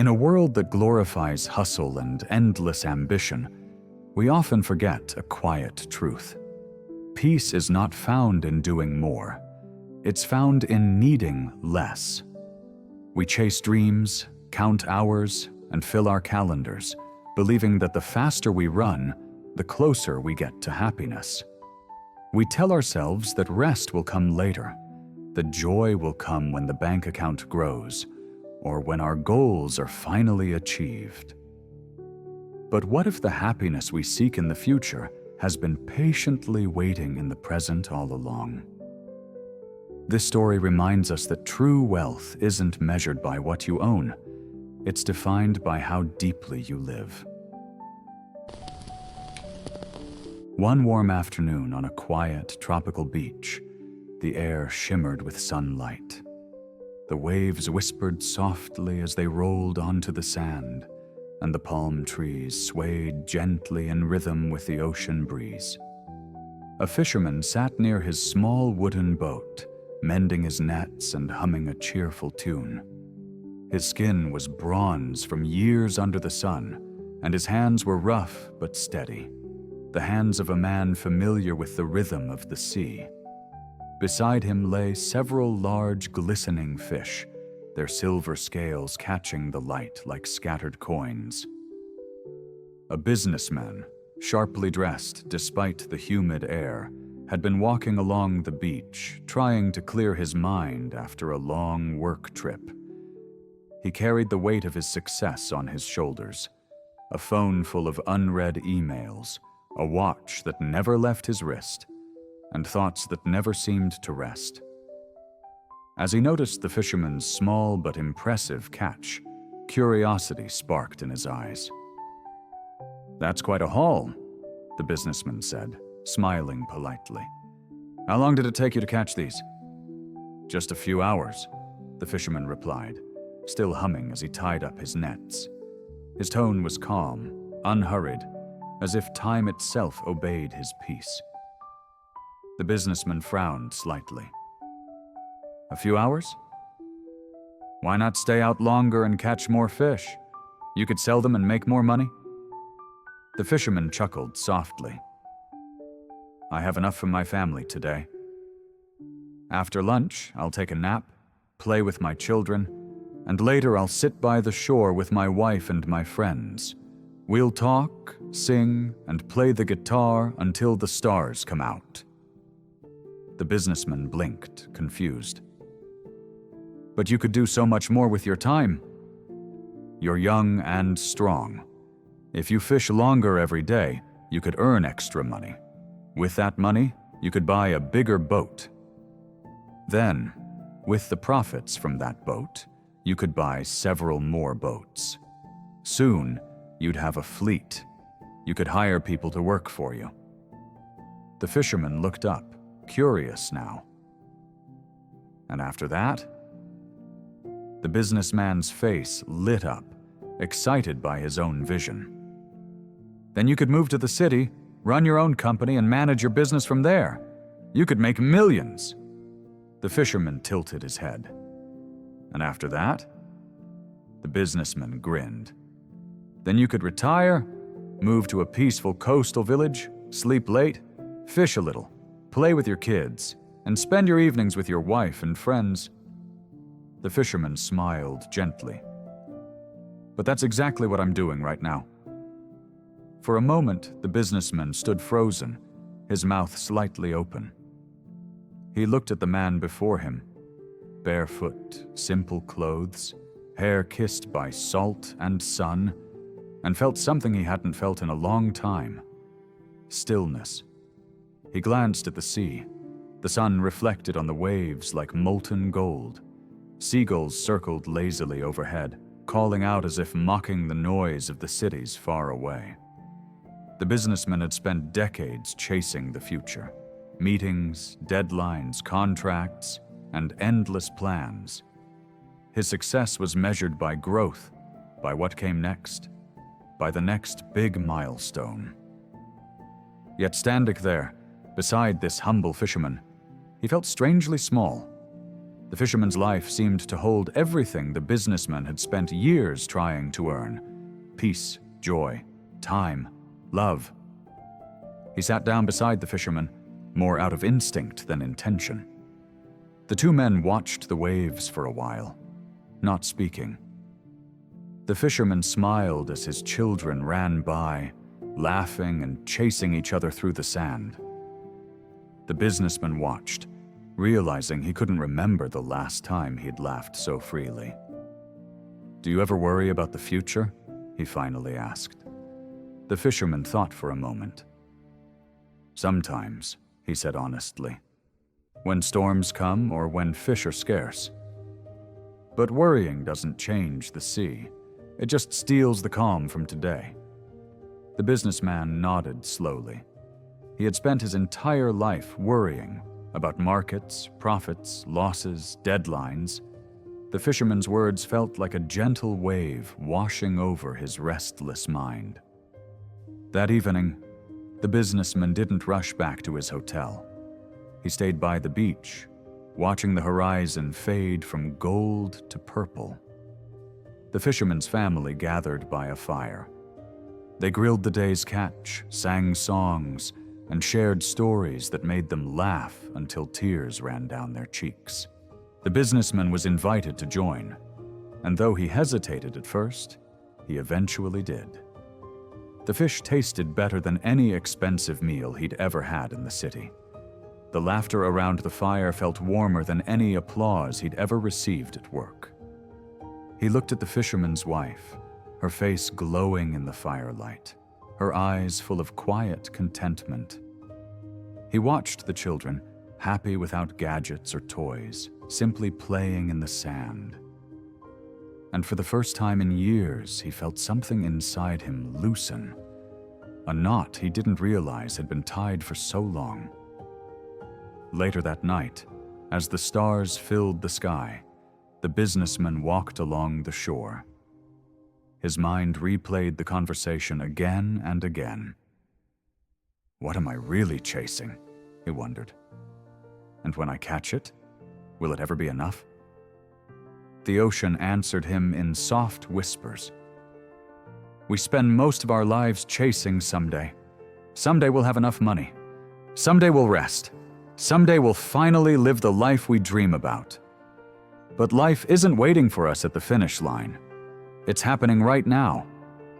In a world that glorifies hustle and endless ambition, we often forget a quiet truth. Peace is not found in doing more. It's found in needing less. We chase dreams, count hours, and fill our calendars, believing that the faster we run, the closer we get to happiness. We tell ourselves that rest will come later, that joy will come when the bank account grows, or when our goals are finally achieved. But what if the happiness we seek in the future has been patiently waiting in the present all along? This story reminds us that true wealth isn't measured by what you own. It's defined by how deeply you live. One warm afternoon on a quiet, tropical beach, the air shimmered with sunlight. The waves whispered softly as they rolled onto the sand, and the palm trees swayed gently in rhythm with the ocean breeze. A fisherman sat near his small wooden boat, mending his nets and humming a cheerful tune. His skin was bronze from years under the sun, and his hands were rough but steady, the hands of a man familiar with the rhythm of the sea. Beside him lay several large, glistening fish, their silver scales catching the light like scattered coins. A businessman, sharply dressed despite the humid air, had been walking along the beach, trying to clear his mind after a long work trip. He carried the weight of his success on his shoulders, a phone full of unread emails, a watch that never left his wrist, and thoughts that never seemed to rest. As he noticed the fisherman's small but impressive catch, curiosity sparked in his eyes. "That's quite a haul," the businessman said, smiling politely. "How long did it take you to catch these?" "Just a few hours," the fisherman replied, still humming as he tied up his nets. His tone was calm, unhurried, as if time itself obeyed his peace. The businessman frowned slightly. "A few hours? Why not stay out longer and catch more fish? You could sell them and make more money." The fisherman chuckled softly. "I have enough for my family today. After lunch, I'll take a nap, play with my children, and later I'll sit by the shore with my wife and my friends. We'll talk, sing, and play the guitar until the stars come out." The businessman blinked, confused. "But you could do so much more with your time. You're young and strong. If you fish longer every day, you could earn extra money. With that money, you could buy a bigger boat. Then, with the profits from that boat, you could buy several more boats. Soon, you'd have a fleet. You could hire people to work for you." The fisherman looked up, curious now. "And after that?" The businessman's face lit up, excited by his own vision. "Then you could move to the city, run your own company, and manage your business from there. You could make millions." The fisherman tilted his head. "And after that?" The businessman grinned. "Then you could retire, move to a peaceful coastal village, sleep late, fish a little, play with your kids, and spend your evenings with your wife and friends." The fisherman smiled gently. "But that's exactly what I'm doing right now." For a moment, the businessman stood frozen, his mouth slightly open. He looked at the man before him, barefoot, simple clothes, hair kissed by salt and sun, and felt something he hadn't felt in a long time: stillness. He glanced at the sea. The sun reflected on the waves like molten gold. Seagulls circled lazily overhead, calling out as if mocking the noise of the cities far away. The businessman had spent decades chasing the future. Meetings, deadlines, contracts, and endless plans. His success was measured by growth, by what came next, by the next big milestone. Yet standing there, beside this humble fisherman, he felt strangely small. The fisherman's life seemed to hold everything the businessman had spent years trying to earn: peace, joy, time, love. He sat down beside the fisherman, more out of instinct than intention. The two men watched the waves for a while, not speaking. The fisherman smiled as his children ran by, laughing and chasing each other through the sand. The businessman watched, realizing he couldn't remember the last time he'd laughed so freely. "Do you ever worry about the future?" he finally asked. The fisherman thought for a moment. "Sometimes," he said honestly, "when storms come or when fish are scarce. But worrying doesn't change the sea. It just steals the calm from today." The businessman nodded slowly. He had spent his entire life worrying about markets, profits, losses, deadlines. The fisherman's words felt like a gentle wave washing over his restless mind. That evening, the businessman didn't rush back to his hotel. He stayed by the beach, watching the horizon fade from gold to purple. The fisherman's family gathered by a fire. They grilled the day's catch, sang songs, and shared stories that made them laugh until tears ran down their cheeks. The businessman was invited to join, and though he hesitated at first, he eventually did. The fish tasted better than any expensive meal he'd ever had in the city. The laughter around the fire felt warmer than any applause he'd ever received at work. He looked at the fisherman's wife, her face glowing in the firelight, her eyes full of quiet contentment. He watched the children, happy without gadgets or toys, simply playing in the sand. And for the first time in years, he felt something inside him loosen, a knot he didn't realize had been tied for so long. Later that night, as the stars filled the sky, the businessman walked along the shore. His mind replayed the conversation again and again. "What am I really chasing?" he wondered. "And when I catch it, will it ever be enough?" The ocean answered him in soft whispers. "We spend most of our lives chasing someday. Someday we'll have enough money. Someday we'll rest. Someday we'll finally live the life we dream about. But life isn't waiting for us at the finish line. It's happening right now,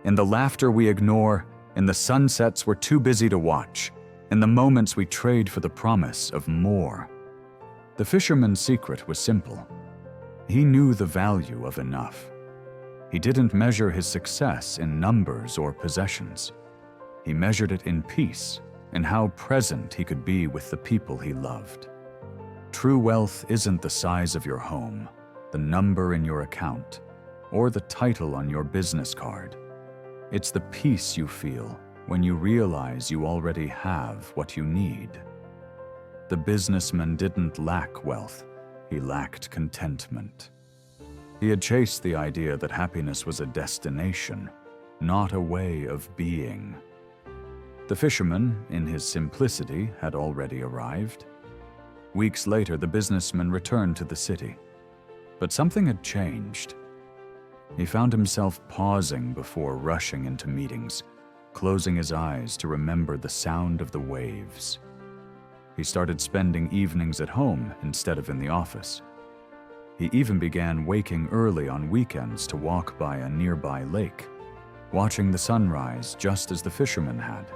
in the laughter we ignore, in the sunsets we're too busy to watch, in the moments we trade for the promise of more." The fisherman's secret was simple. He knew the value of enough. He didn't measure his success in numbers or possessions. He measured it in peace, in how present he could be with the people he loved. True wealth isn't the size of your home, the number in your account, or the title on your business card. It's the peace you feel when you realize you already have what you need. The businessman didn't lack wealth, he lacked contentment. He had chased the idea that happiness was a destination, not a way of being. The fisherman, in his simplicity, had already arrived. Weeks later, the businessman returned to the city. But something had changed. He found himself pausing before rushing into meetings, closing his eyes to remember the sound of the waves. He started spending evenings at home instead of in the office. He even began waking early on weekends to walk by a nearby lake, watching the sunrise just as the fisherman had.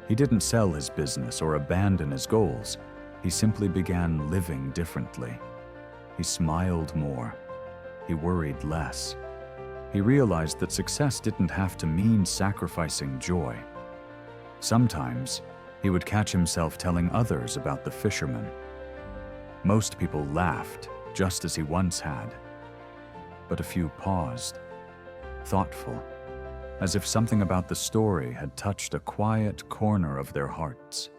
He didn't sell his business or abandon his goals. He simply began living differently. He smiled more. He worried less. He realized that success didn't have to mean sacrificing joy. Sometimes, he would catch himself telling others about the fisherman. Most people laughed, just as he once had. But a few paused, thoughtful, as if something about the story had touched a quiet corner of their hearts.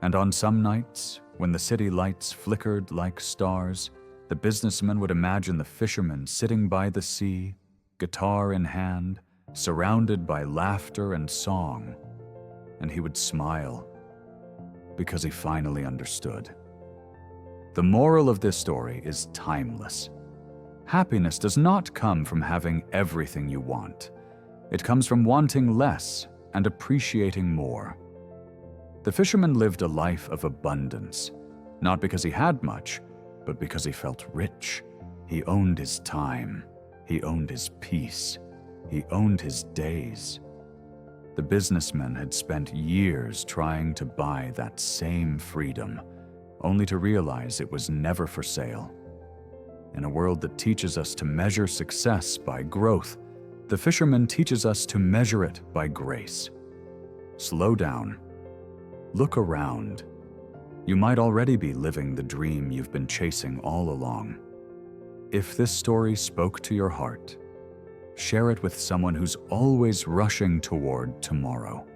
And on some nights, when the city lights flickered like stars, the businessman would imagine the fisherman sitting by the sea, guitar in hand, surrounded by laughter and song, and he would smile because he finally understood. The moral of this story is timeless. Happiness does not come from having everything you want. It comes from wanting less and appreciating more. The fisherman lived a life of abundance, not because he had much, but because he felt rich. He owned his time. He owned his peace. He owned his days. The businessman had spent years trying to buy that same freedom, only to realize it was never for sale. In a world that teaches us to measure success by growth, the fisherman teaches us to measure it by grace. Slow down. Look around. You might already be living the dream you've been chasing all along. If this story spoke to your heart, share it with someone who's always rushing toward tomorrow.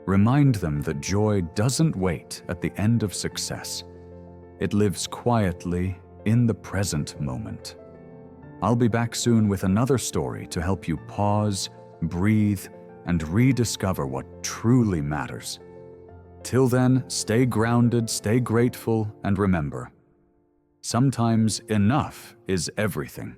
Remind them that joy doesn't wait at the end of success. It lives quietly in the present moment. I'll be back soon with another story to help you pause, breathe, and rediscover what truly matters. Till then, stay grounded, stay grateful, and remember, sometimes enough is everything.